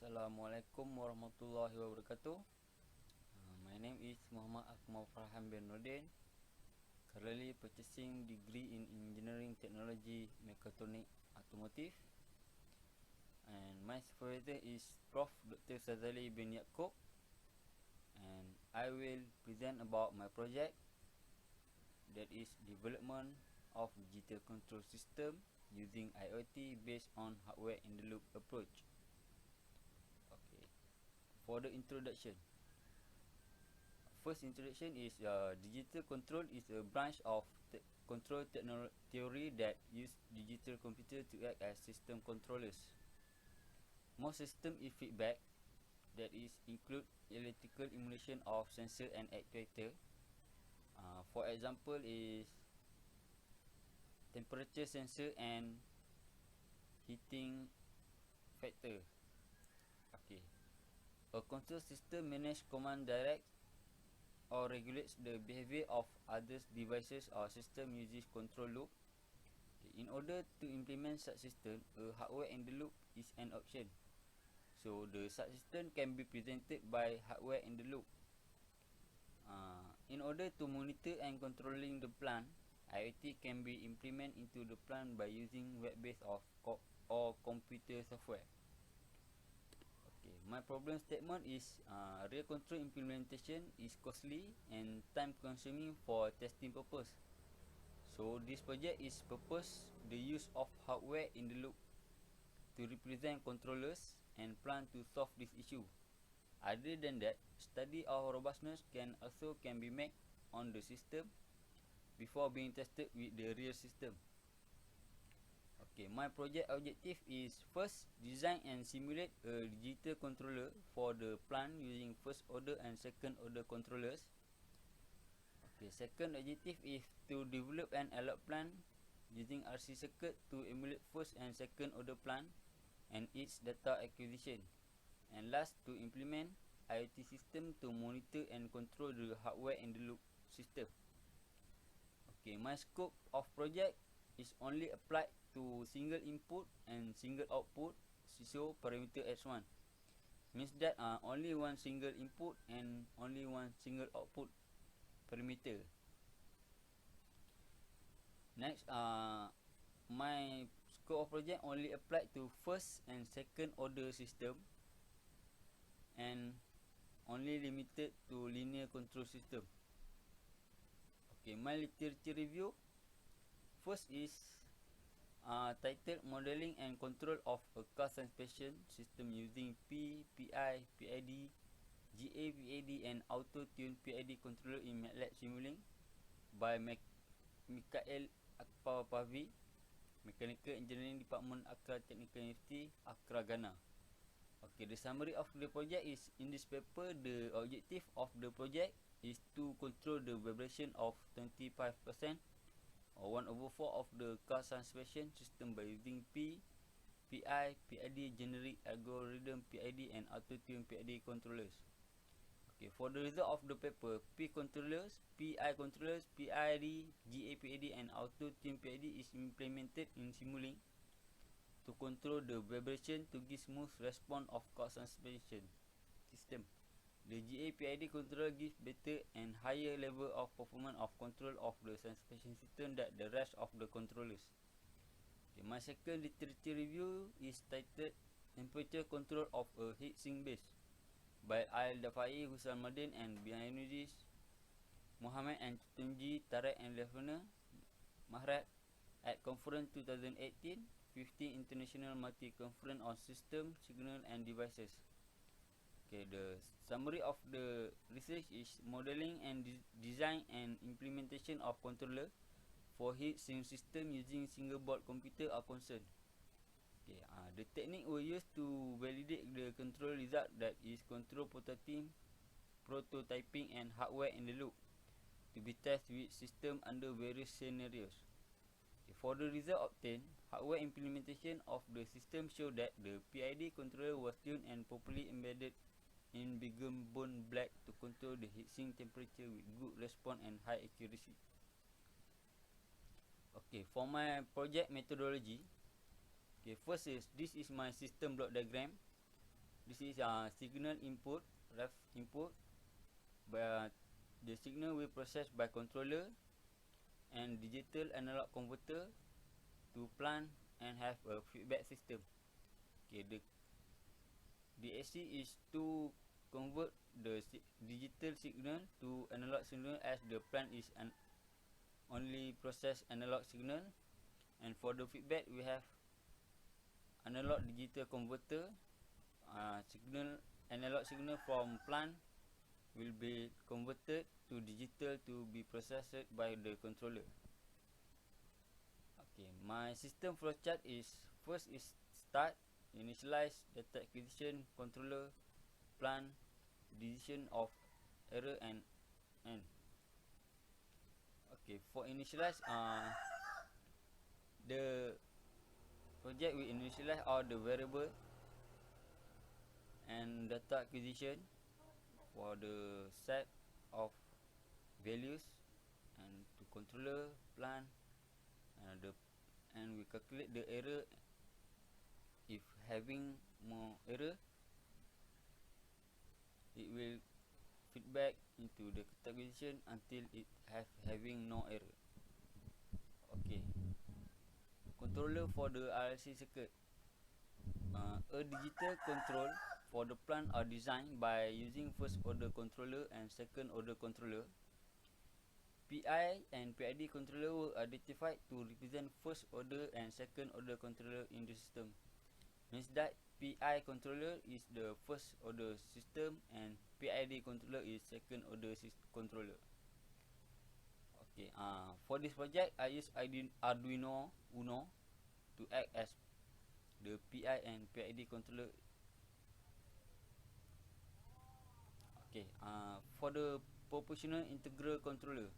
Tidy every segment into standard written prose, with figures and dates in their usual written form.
Assalamualaikum warahmatullahi wabarakatuh. My name is Muhammad Akmal Farhan bin Nordin. Currently purchasing degree in Engineering Technology Mechatronic Automotive. And my supervisor is Prof. Dr. Sazali bin Yaakob. And I will present about my project, that is development of digital control system using IOT based on hardware in the loop approach. Okay. For the introduction, first introduction is digital control is a branch of control theory that use digital computer to act as system controllers. Most system is feedback, that is include electrical emulation of sensor and actuator. For example is temperature sensor and heating factor. Okay. A control system manage command direct or regulates the behavior of other devices or system uses control loop. In order to implement such system, a hardware in the loop is an option. So the subsystem can be presented by hardware in the loop. In order to monitor and controlling the plant, IoT can be implemented into the plant by using web-based or computer software. Okay, my problem statement is real control implementation is costly and time consuming for testing purpose. So this project is purpose the use of hardware in the loop to represent controllers and plan to solve this issue. Other than that, study of robustness can be made on the system before being tested with the real system. Okay, my project objective is first, design and simulate a digital controller for the plant using first order and second order controllers. Okay, second objective is to develop an alert plant using RC circuit to emulate first and second order plant and its data acquisition. And last, to implement IoT system to monitor and control the hardware in the loop system. Okay, my scope of project is only applied to single input and single output, so parameter X1. Means that only one single input and only one single output parameter. Next, my scope of project only applied to first and second order system and only limited to linear control system. Okay, my literature review. First is titled Modeling and Control of a Car Suspension System using P, PI, PID, GA, PID and Auto Tune PID Controller in MATLAB Simulink by MSI Pavi, Mechanical Engineering Department, Accra Technical University, Accra, Ghana. Okay, the summary of the project is in this paper. The objective of the project is to control the vibration of 25% or 1/4 of the car suspension system by using P, PI, PID, generic algorithm PID and auto tune PID controllers. Okay, for the result of the paper, P controllers, PI controllers, PID, GA PID and auto tune PID is implemented in Simulink to control the vibration to give smooth response of car suspension system. The GA PID controller gives better and higher level of performance of control of the suspension system than the rest of the controllers. Okay, my second literature review is titled Temperature Control of a Heat Sink Base by Al-Dafai, Hussan Madin and Bianudis Muhammad and Tunji Tarek and Lefner Mahrat at Conference 2018 15 International Multi-Conference on System, Signal and Devices. Okay, the summary of the research is modeling and design and implementation of controller for heat sink system using single board computer are concerned. Okay, the technique were used to validate the control result, that is control prototyping and hardware in the loop to be tested with system under various scenarios. Okay, for the result obtained, hardware implementation of the system showed that the PID controller was tuned and properly embedded in Bigham bone black to control the heatsink temperature with good response and high accuracy. Okay, for my project methodology, okay, first is this is my system block diagram. This is signal input, ref input. The signal will processed by controller and digital analog converter to plant and have a feedback system. Okay, the DAC is to convert the digital signal to analog signal, as the plant is only process analog signal. And for the feedback, we have analog digital converter. Analog signal from plant will be converted to digital to be processed by the controller. Okay, my system flowchart is, first is start, initialize, data acquisition, controller, plant, decision of error, and end. Okay, for initialize, the project will initialize all the variable and data acquisition for the set of values, and to controller, plant, and we calculate the error. If having more error, it will feedback into the acquisition until it having no error. Okay, controller for the RLC circuit. A digital control for the plant are designed by using first order controller and second order controller. PI and PID controller were identified to represent first order and second order controller in the system. Means that PI controller is the first order system and PID controller is second order controller. Okay, for this project I use Arduino Uno to act as the PI and PID controller. Okay, for the proportional integral controller,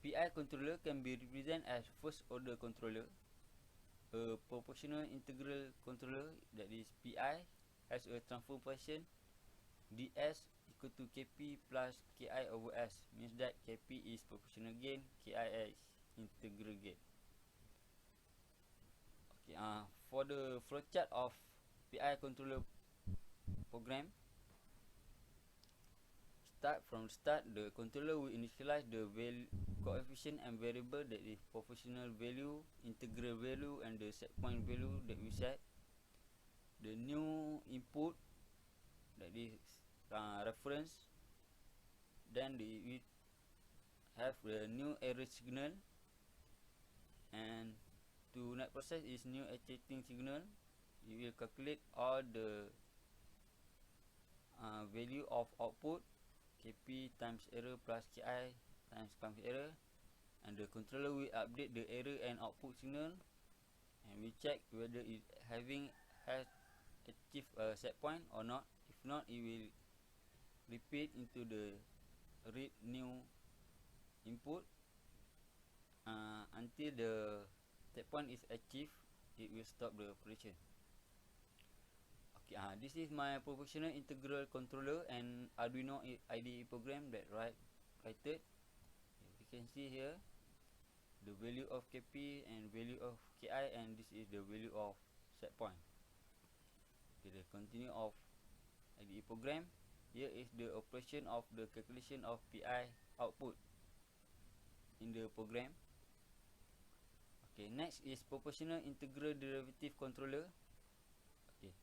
PI controller can be represented as first order controller. A proportional integral controller, that is PI, has a transfer function ds equal to Kp plus Ki over S. Means that Kp is proportional gain, Ki is integral gain. Okay, for the flowchart of PI controller program, from start, the controller will initialize the coefficient and variable, that is proportional value, integral value, and the set point value that we set. The new input, that is reference. Then we have the new error signal, and to next process is new activating signal. You will calculate all the value of output, Kp times error plus Ki times comes error, and the controller will update the error and output signal, and we check whether it has achieved a set point or not. If not, it will repeat into the read new input until the set point is achieved. It will stop the operation. Okay, this is my proportional integral controller and Arduino IDE program that written. You can see here the value of Kp and value of Ki, and this is the value of set point. Okay, the continue of IDE program. Here is the operation of the calculation of Pi output in the program. Okay, next is proportional integral derivative controller. Okay,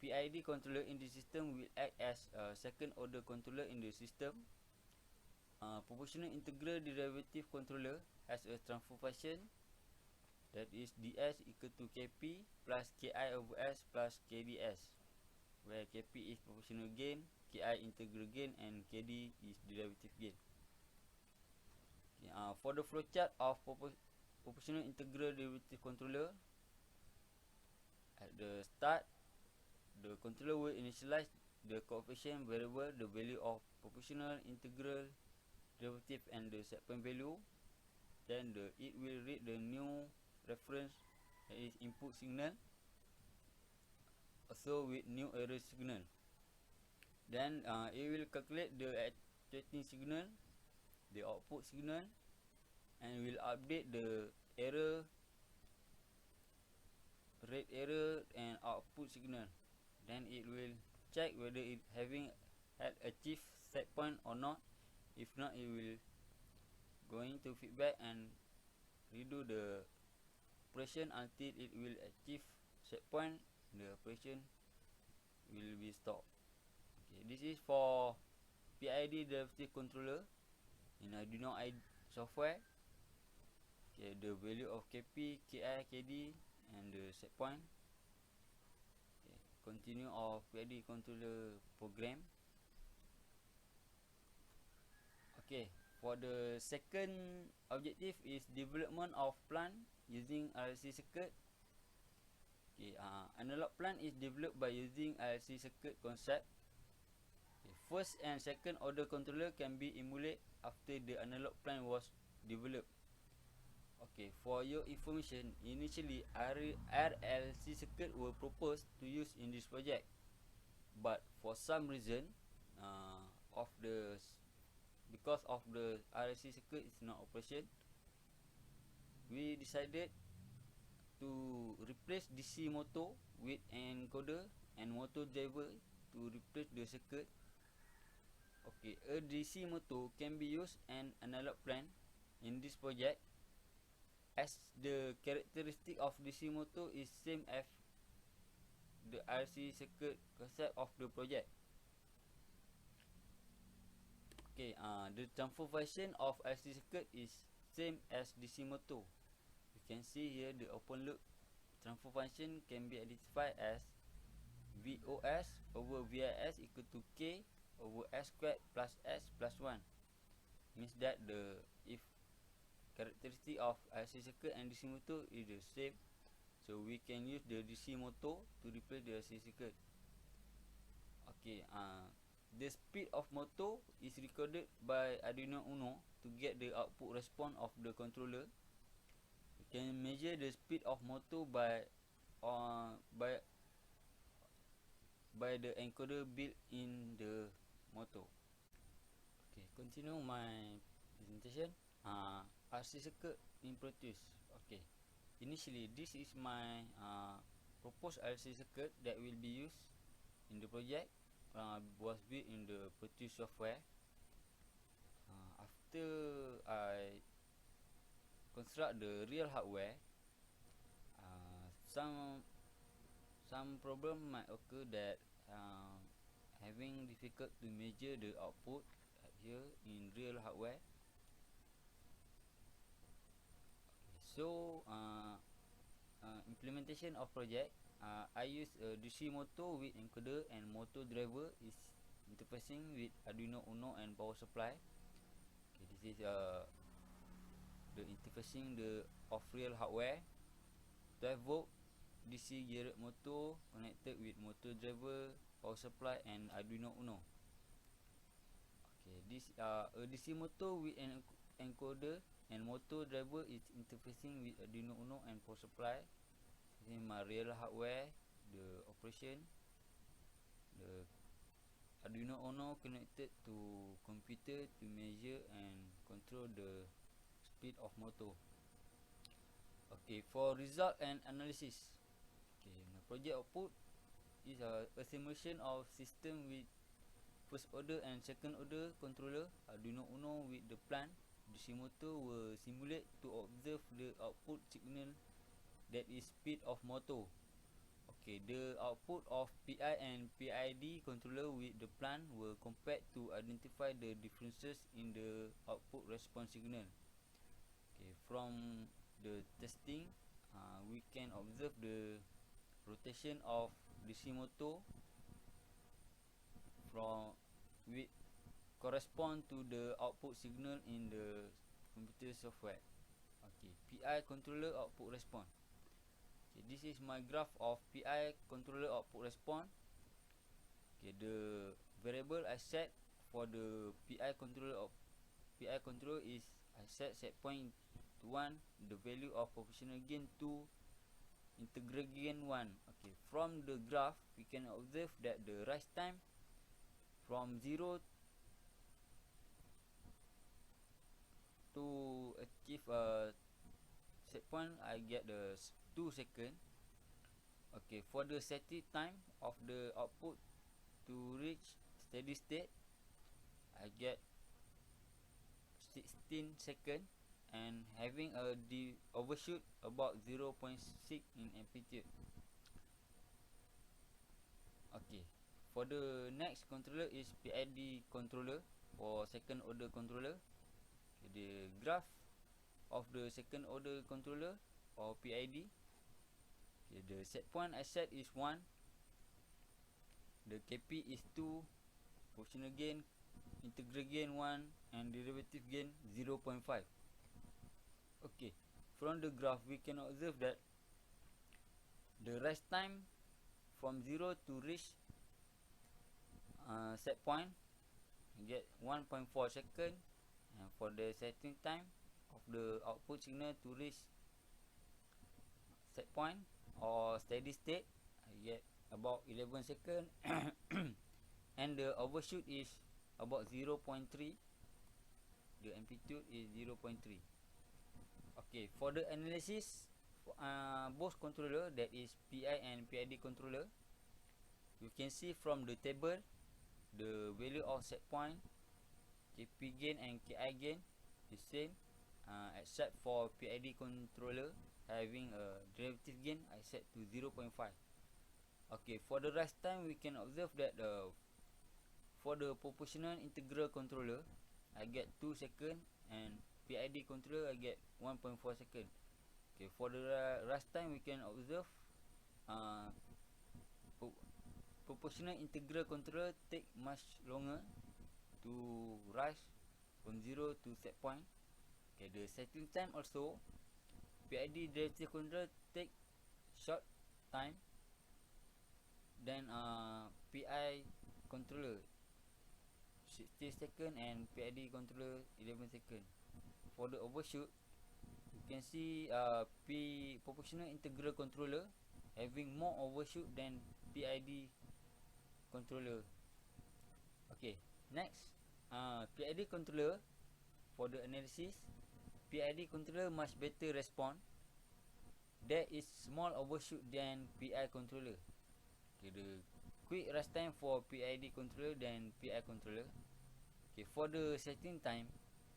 PID controller in the system will act as a second order controller in the system. Proportional integral derivative controller has a transfer function, that is ds equal to Kp plus Ki over S plus Kds, where Kp is proportional gain, Ki integral gain, and Kd is derivative gain. Okay, for the flowchart of proportional integral derivative controller, at the start, the controller will initialize the coefficient variable, the value of proportional integral derivative, and the set point value. Then it will read the new reference, that is input signal, also with new error signal. Then it will calculate the activating signal, the output signal, and will update the error, rate error, and output signal. then it will check whether it had achieved set point or not. If not, it will going to feedback and redo the operation until it will achieve set point. The operation will be stopped. Okay, this is for PID derivative controller in Arduino software. Okay, the value of KP, KI, KD and the set point. Okay, continue of PID controller program. Okay, for the second objective is development of plant using RLC circuit. Okay, analog plant is developed by using RLC circuit concept. Okay, first and second order controller can be emulated after the analog plant was developed. Okay, for your information, initially RLC circuit were proposed to use in this project, but for some reason, because of the RLC circuit is not operation, we decided to replace DC motor with an encoder and motor driver to replace the circuit. Okay, a DC motor can be used an analog plant in this project, as the characteristic of DC motor is same as the RC circuit concept of the project. Okay, the transfer function of RC circuit is same as DC motor. You can see here the open loop transfer function can be identified as VOS over VIS equal to K over S squared plus S plus 1. Means that if characteristic of RC circuit and DC motor is the same, so we can use the DC motor to replace the RC circuit. Okay, the speed of motor is recorded by Arduino Uno to get the output response of the controller. You can measure the speed of motor by the encoder built in the motor. Okay, continue my presentation. RC circuit in Proteus. Okay, initially this is my proposed RC circuit that will be used in the project. Was built in the Proteus software. After I construct the real hardware, some problem might occur that having difficult to measure the output here in real hardware. So implementation of project, I use a DC motor with encoder and motor driver is interfacing with Arduino Uno and power supply. Okay, this is the interfacing of real hardware. 12 volt DC geared motor connected with motor driver, power supply and Arduino Uno. Okay, this a DC motor with an encoder and motor driver is interfacing with Arduino Uno and power supply. This is my real hardware, the operation. The Arduino Uno connected to computer to measure and control the speed of motor. Okay, for result and analysis. Okay, my project output is a simulation of system with first order and second order controller. Arduino Uno with the plant DC motor will simulate to observe the output signal, that is speed of motor. Okay, the output of PI and PID controller with the plant were compared to identify the differences in the output response signal. Okay, from the testing, we can observe the rotation of DC motor from with correspond to the output signal in the computer software. Okay, PI controller output response. Okay, this is my graph of PI controller output response. Okay, the variable I set for the PI controller is I set point to 1, the value of proportional gain 2, integral gain 1. Okay, from the graph we can observe that the rise time from 0 to achieve a set point, I get the 2 seconds. Okay, for the setting time of the output to reach steady state, I get 16 seconds and having a overshoot about 0.6 in amplitude. Okay, for the next controller is PID controller for second order controller. Okay, the graph of the second order controller or PID. Okay, the set point I set is 1, the KP is 2, proportional gain, integral gain 1, and derivative gain 0.5. Okay, from the graph we can observe that the rise time from 0 to reach set point get 1.4 second, and for the setting time of the output signal to reach set point or steady state, I get about 11 second and the overshoot is about 0.3. The amplitude is 0.3. Okay, for the analysis, both controller, that is PI and PID controller, you can see from the table the value of set point, KP gain and KI gain is same, except for PID controller having a derivative gain I set to 0.5. Okay, for the rise time we can observe that for the proportional integral controller I get 2 second, and PID controller I get 1.4 second. Okay, for the rise time we can observe proportional integral controller take much longer to rise from 0 to set point. Okay, the setting time also, PID derivative controller take short time then PI controller 60 second and PID controller 11 second. For the overshoot, you can see proportional integral controller having more overshoot than PID controller. Okay, next, PID controller, for the analysis, PID controller much better respond. There is small overshoot than PI controller. Okay, the quick rise time for PID controller than PI controller. Okay, for the setting time,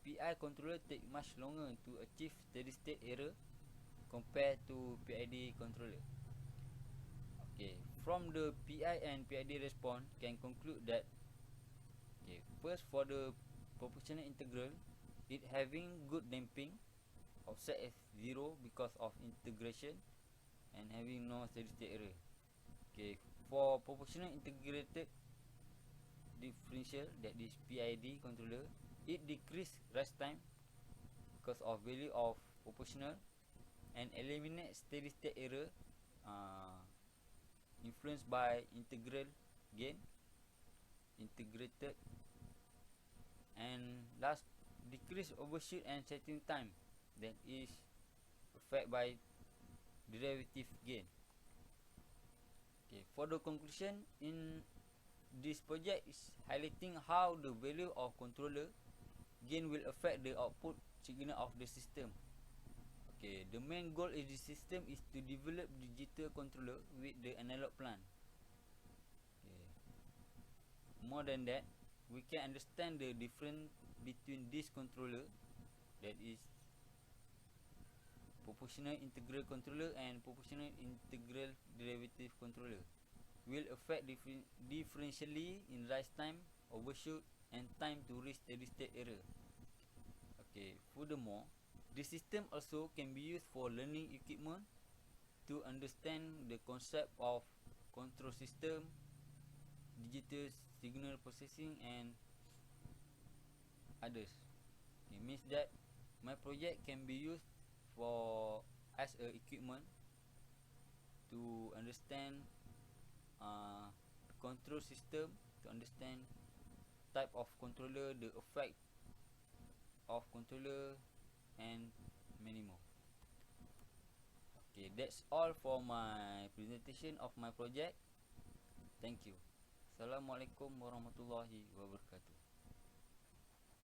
PI controller take much longer to achieve steady state error compared to PID controller. Okay, from the PI and PID response can conclude that, okay, first for the proportional integral, it having good damping, offset as 0 because of integration, and having no steady state error. Okay, for proportional integrated differential, that is PID controller, it decrease rise time because of value of proportional and eliminate steady state error influenced by integral gain, integrated, and last, decrease overshoot and setting time, that is affected by derivative gain. Okay, for the conclusion, in this project is highlighting how the value of controller gain will affect the output signal of the system. Okay, the main goal of the system is to develop digital controller with the analog plant. Okay. More than that, we can understand the difference between this controller, that is proportional integral controller and proportional integral derivative controller, will affect differentially in rise time, overshoot, and time to reach steady state error. Okay, furthermore, this system also can be used for learning equipment to understand the concept of control system, digital signal processing, and others. It means that my project can be used for as a equipment to understand control system, to understand type of controller, the effect of controller, and many more. Okay, that's all for my presentation of my project. Thank you. Assalamualaikum warahmatullahi wabarakatuh.